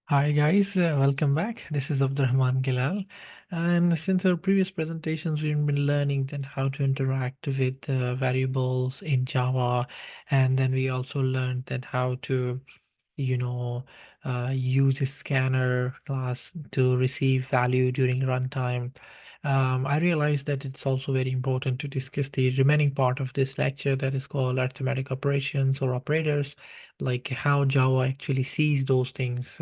Hi guys, welcome back. This is Abdurrahman Gilal. And since our previous presentations, we've been learning then how to interact with variables in Java, and then we also learned that how to, you know, use a scanner class to receive value during runtime. I realized that it's also very important to discuss the remaining part of this lecture that is called arithmetic operations or operators, like how Java actually sees those things.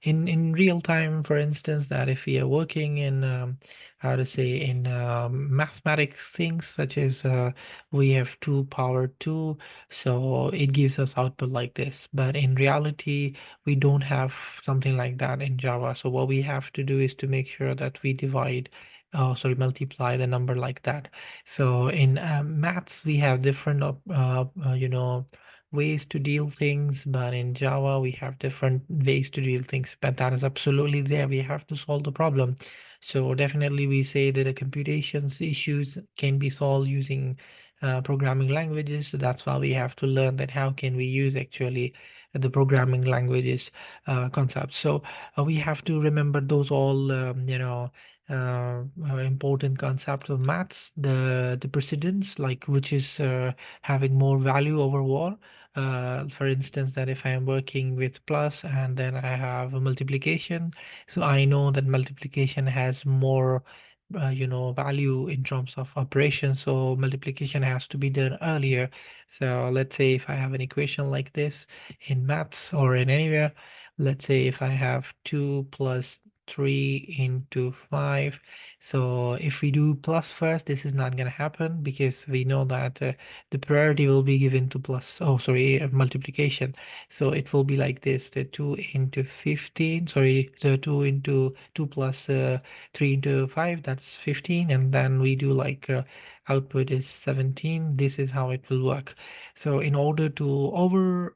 In real time, for instance, that if we are working in how to say in mathematics things such as we have 2 power 2, so it gives us output like this, but in reality we don't have something like that in Java. So what we have to do is to make sure that we divide, sorry, multiply the number like that. So in maths we have different ways to deal things, but in Java we have different ways to deal things. But that is absolutely there. We have to solve the problem. So definitely we say that the computations issues can be solved using programming languages. So that's why we have to learn that how can we use actually the programming languages concepts. So we have to remember those all important concepts of maths, the precedence, like which is having more value over war. For instance, that if I am working with plus and then I have a multiplication, so I know that multiplication has more, value in terms of operation. So multiplication has to be done earlier. So let's say if I have an equation like this in maths or in anywhere, let's say if I have 2 plus 3 into 5. So if we do plus first, this is not going to happen because we know that the priority will be given to plus, oh sorry, multiplication. So it will be like this: the 2 into 15, sorry, the 2 into 2 plus 3 into 5, that's 15, and then we do like output is 17. This is how it will work. So in order to overrule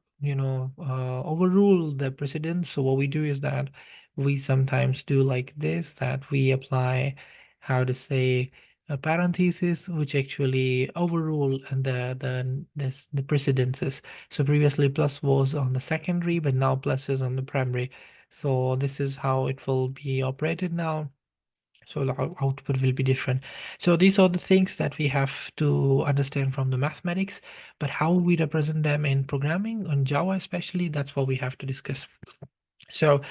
the precedence, so what we do is that we sometimes do like this, that we apply, how to say, a parenthesis, which actually overrule the precedences. So previously plus was on the secondary, but now plus is on the primary. So this is how it will be operated now. So the output will be different. So these are the things that we have to understand from the mathematics, but how we represent them in programming, on Java especially, that's what we have to discuss. So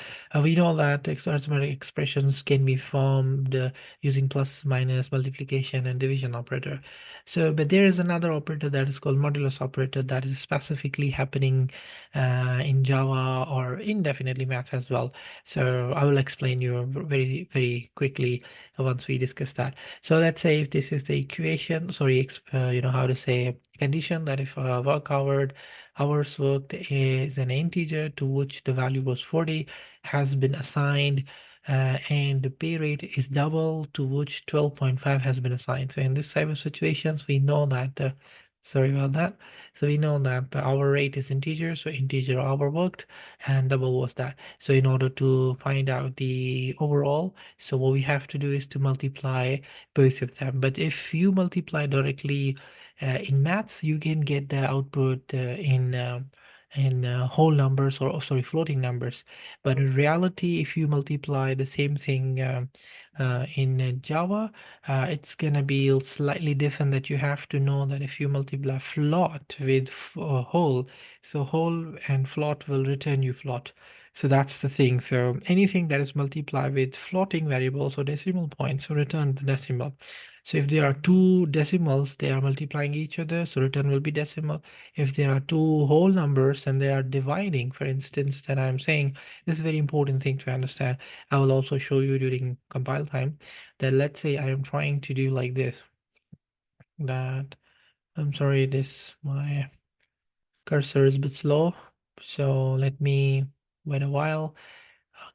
we know that arithmetic expressions can be formed using plus, minus, multiplication, and division operator. So, but there is another operator that is called modulus operator that is specifically happening in Java or in definitely math as well. So I will explain you very, very quickly once we discuss that. So let's say if this is the equation, sorry, how to say condition that if work hours worked is an integer to which the value was 40 has been assigned, and the pay rate is double to which 12.5 has been assigned. So in this type of situations, we know that sorry about that. So we know that the hour rate is integer, so integer hour worked and double was that. So in order to find out the overall, so what we have to do is to multiply both of them. But if you multiply directly in maths, you can get the output in whole numbers, or sorry, floating numbers. But in reality, if you multiply the same thing in Java, it's gonna be slightly different. That you have to know that if you multiply float with whole, so whole and float will return you float. So that's the thing. So anything that is multiplied with floating variables or decimal points, so return the decimal. So if there are two decimals, they are multiplying each other, so return will be decimal. If there are two whole numbers and they are dividing, for instance, that I'm saying, this is a very important thing to understand. I will also show you during compile time that let's say I am trying to do like this, that I'm sorry, this my cursor is a bit slow. So let me wait a while.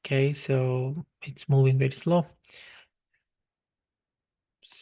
Okay, so it's moving very slow.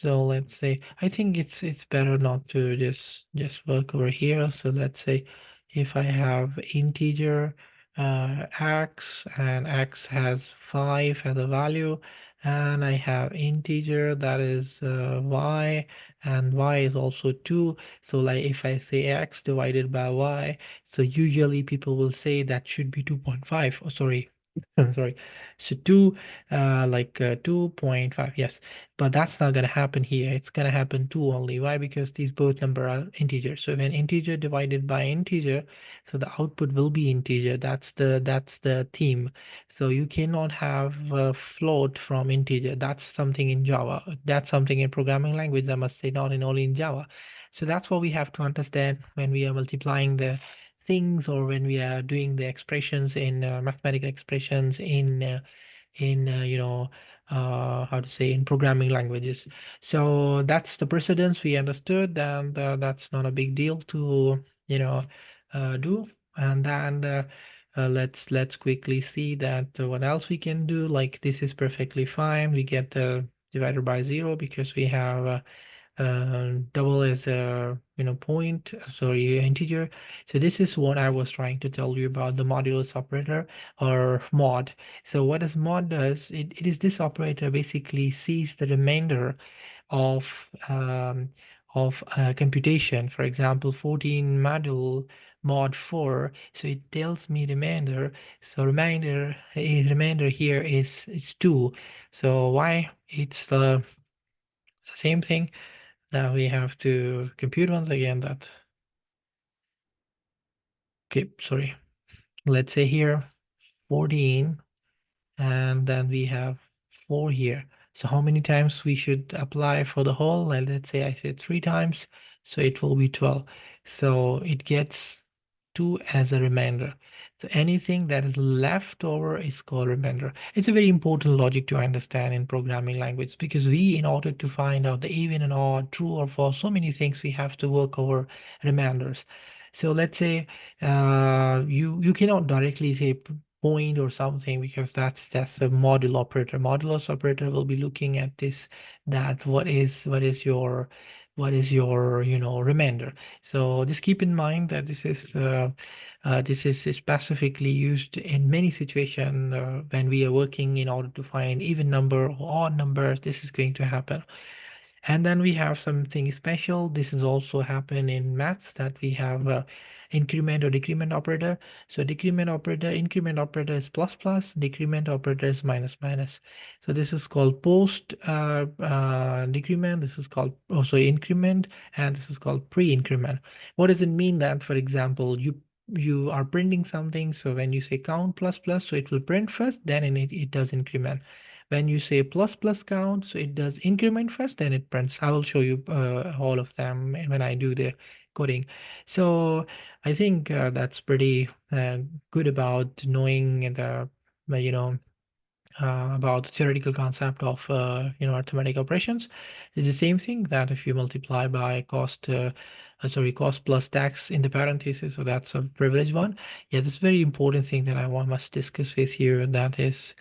So let's say I think it's better not to just work over here. So let's say if I have integer x, and x has 5 as a value, and I have integer that is y, and y is also 2. So like if I say x divided by y, so usually people will say that should be 2.5. Oh, sorry. I'm sorry. So 2.5, yes. But that's not gonna happen here. It's gonna happen 2 only. Why? Because these both number are integers. So when integer divided by integer, so the output will be integer. That's the theme. So you cannot have a float from integer. That's something in Java. That's something in programming language, I must say, not in only in Java. So that's what we have to understand when we are multiplying the things, or when we are doing the expressions in mathematical expressions in how to say, in programming languages. So that's the precedence we understood, and that's not a big deal to do. And then let's quickly see that what else we can do. Like, this is perfectly fine. We get divided by 0 because we have double as a point, sorry, integer. So this is what I was trying to tell you about the modulus operator, or mod. So what does mod does, it is this operator basically sees the remainder of um, computation. For example, 14 module mod 4, so it tells me remainder. So remainder here is 2. So why? It's the same thing. Now we have to compute once again that, okay, sorry. Let's say here 14, and then we have 4 here. So how many times we should apply for the whole? Let's say I said 3 times, so it will be 12. So it gets 2 as a remainder. So anything that is left over is called remainder. It's a very important logic to understand in programming language, because we, in order to find out the even and odd, true or false, so many things, we have to work over remainders. So let's say you cannot directly say point or something, because that's a module operator. Modulus operator will be looking at this, that what is your remainder. So just keep in mind that this is specifically used in many situations when we are working in order to find even number or odd numbers. This is going to happen. And then we have something special. This is also happen in maths, that we have increment or decrement operator. So decrement operator, increment operator is plus plus, decrement operator is minus minus. So this is called post decrement. This is called, oh sorry, increment, and this is called pre-increment. What does it mean? That, for example, you are printing something, so when you say count plus plus, so it will print first, then it does increment. When you say plus plus count, so it does increment first, then it prints. I will show you all of them when I do the coding. So I think that's pretty good about knowing about the theoretical concept of arithmetic operations. It's the same thing, that if you multiply by cost plus tax in the parentheses, so that's a privileged one. Yeah, this very important thing that I must discuss with you, that is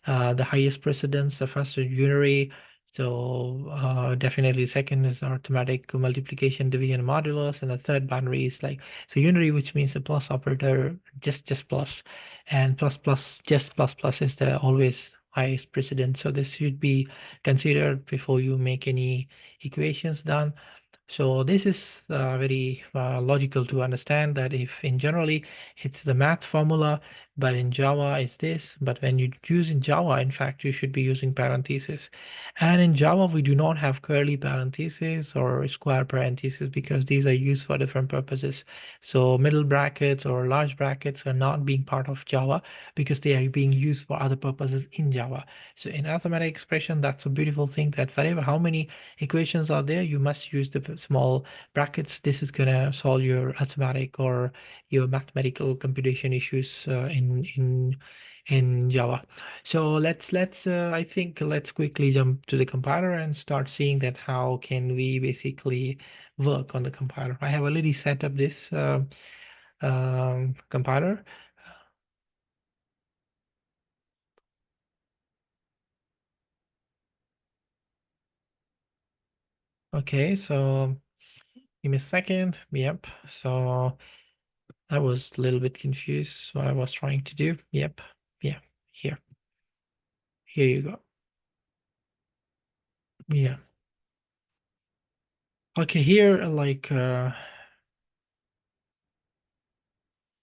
the highest precedence. The first is unary. So definitely second is arithmetic multiplication, division, modulus, and the third binary is like, so unary, which means the plus operator, just plus, and plus plus, just plus plus is the always highest precedence. So this should be considered before you make any equations done. So this is very logical to understand, that if in generally it's the math formula, but in Java it's this. But when you use in Java, in fact, you should be using parentheses. And in Java, we do not have curly parentheses or square parentheses, because these are used for different purposes. So middle brackets or large brackets are not being part of Java, because they are being used for other purposes in Java. So in arithmetic expression, that's a beautiful thing, that whatever how many equations are there, you must use the small brackets. This is gonna solve your arithmetic or your mathematical computation issues in Java. So I think let's quickly jump to the compiler and start seeing that how can we basically work on the compiler. I have already set up this compiler. Okay, so give me a second. Yep. So I was a little bit confused what I was trying to do. Yep. Yeah. Here. Here you go. Yeah. Okay, here like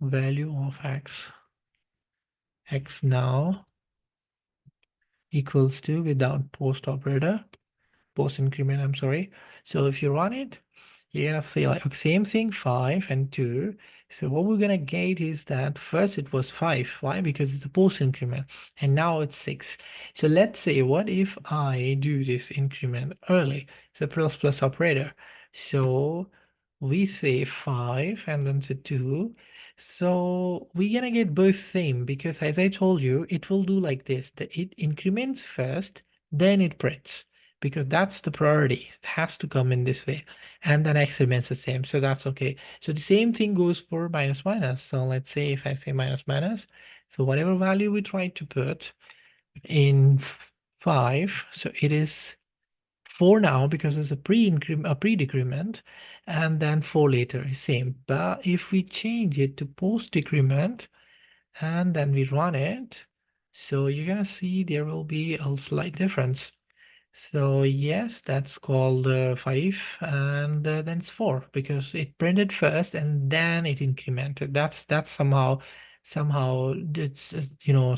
value of x now equals to, without post operator, post increment, I'm sorry. So if you run it, you're gonna say like, okay, same thing, 5 and 2. So what we're gonna get is that first it was 5. Why? Because it's a post increment, and now it's 6. So let's say, what if I do this increment early? So plus plus operator. So we say 5 and then say 2. So we're gonna get both same, because as I told you, it will do like this, that it increments first, then it prints, because that's the priority. It has to come in this way. And then x remains the same. So that's okay. So the same thing goes for minus minus. So let's say if I say minus minus, so whatever value we try to put in 5, so it is 4 now because it's a pre-decrement, and then 4 later, same. But if we change it to post-decrement and then we run it, so you're gonna see there will be a slight difference. So yes, that's called 5, and then it's 4 because it printed first and then it incremented. That's somehow it's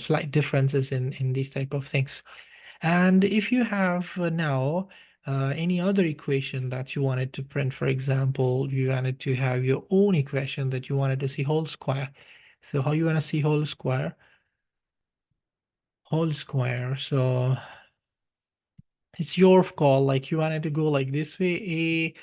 slight differences in these type of things. And if you have now any other equation that you wanted to print, for example, you wanted to have your own equation that you wanted to see whole square. So how you want to see whole square? Whole square. So it's your call. Like you wanted to go like this way, a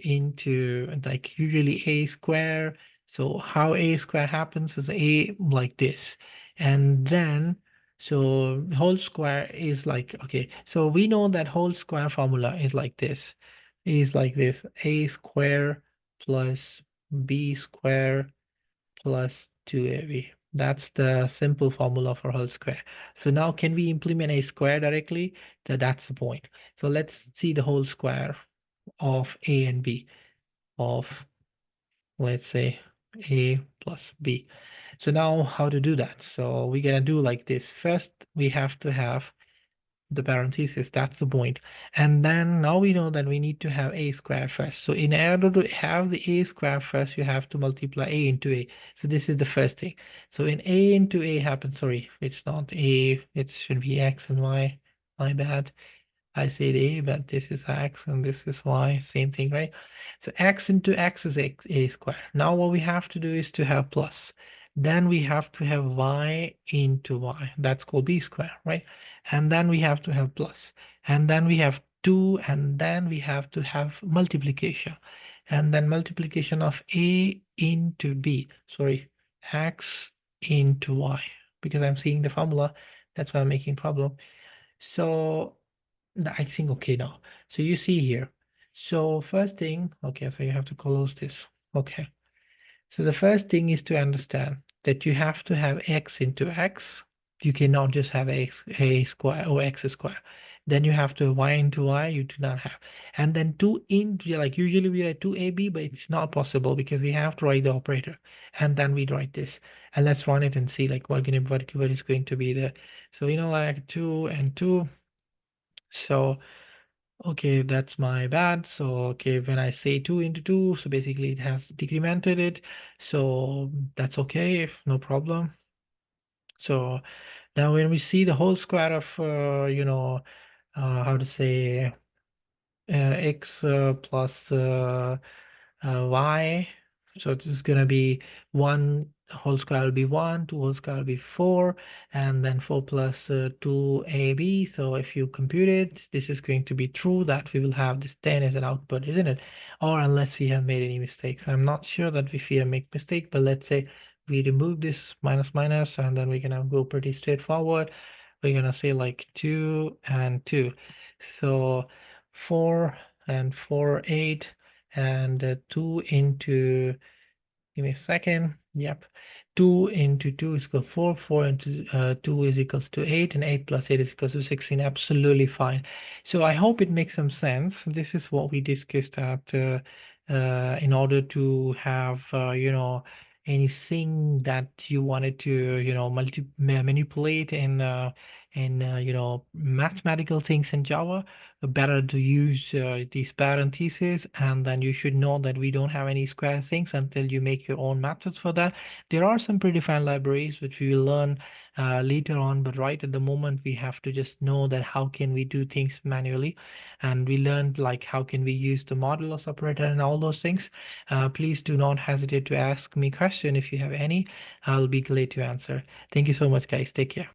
into like usually a square. So how a square happens is a like this, and then so whole square is like, okay, so we know that whole square formula is like this, a square plus b square plus 2ab. That's the simple formula for whole square. So now can we implement a square directly? That's the point. So let's see the whole square of a and b, of, let's say, a plus b. So now how to do that? So we're gonna do like this. First, we have to have the parenthesis, that's the point. And then now we know that we need to have a square first. So in order to have the a square first, you have to multiply a into a. So this is the first thing. So in a into a happens, sorry, it's not a, it should be x and y. My bad. I said a, but this is x and this is y, same thing, right? So x into x is a square. Now what we have to do is to have plus. Then we have to have y into y. That's called b square, right? And then we have to have plus. And then we have 2, and then we have to have multiplication. And then multiplication of a into b. Sorry, x into y. Because I'm seeing the formula, that's why I'm making problem. So I think okay now. So you see here. So first thing, okay, so you have to close this. Okay. So the first thing is to understand that you have to have x into x. You cannot just have a square or x square. Then you have to have y into y, you do not have. And then 2 into, like usually we write 2ab, but it's not possible because we have to write the operator. And then we write this. And let's run it and see like what is going to be there. So like 2 and 2. So okay, that's my bad. So, okay, when I say 2 into 2, so basically it has decremented it. So that's okay, no problem. So now when we see the whole square of, how to say, x plus y. So this is going to be 1 whole square will be 1, 2 whole square will be 4, and then 4 plus 2ab. So if you compute it, this is going to be true that we will have this 10 as an output, isn't it? Or unless we have made any mistakes. I'm not sure that if we have make mistake, but let's say we remove this minus minus, and then we're gonna go pretty straightforward. We're gonna say like 2 and 2. So 4 and 4, 8, and 2 into, give me a second. Yep. 2 into 2 is equal to 4. 4 into 2 is equals to 8. And 8 plus 8 is equals to 16. Absolutely fine. So I hope it makes some sense. This is what we discussed at in order to have, anything that you wanted to, manipulate in mathematical things in Java, better to use these parentheses, and then you should know that we don't have any square things until you make your own methods for that. There are some predefined libraries which we will learn later on, but right at the moment we have to just know that how can we do things manually, and we learned like how can we use the modulus operator and all those things. Please do not hesitate to ask me question if you have any. I'll be glad to answer. Thank you so much, guys. Take care.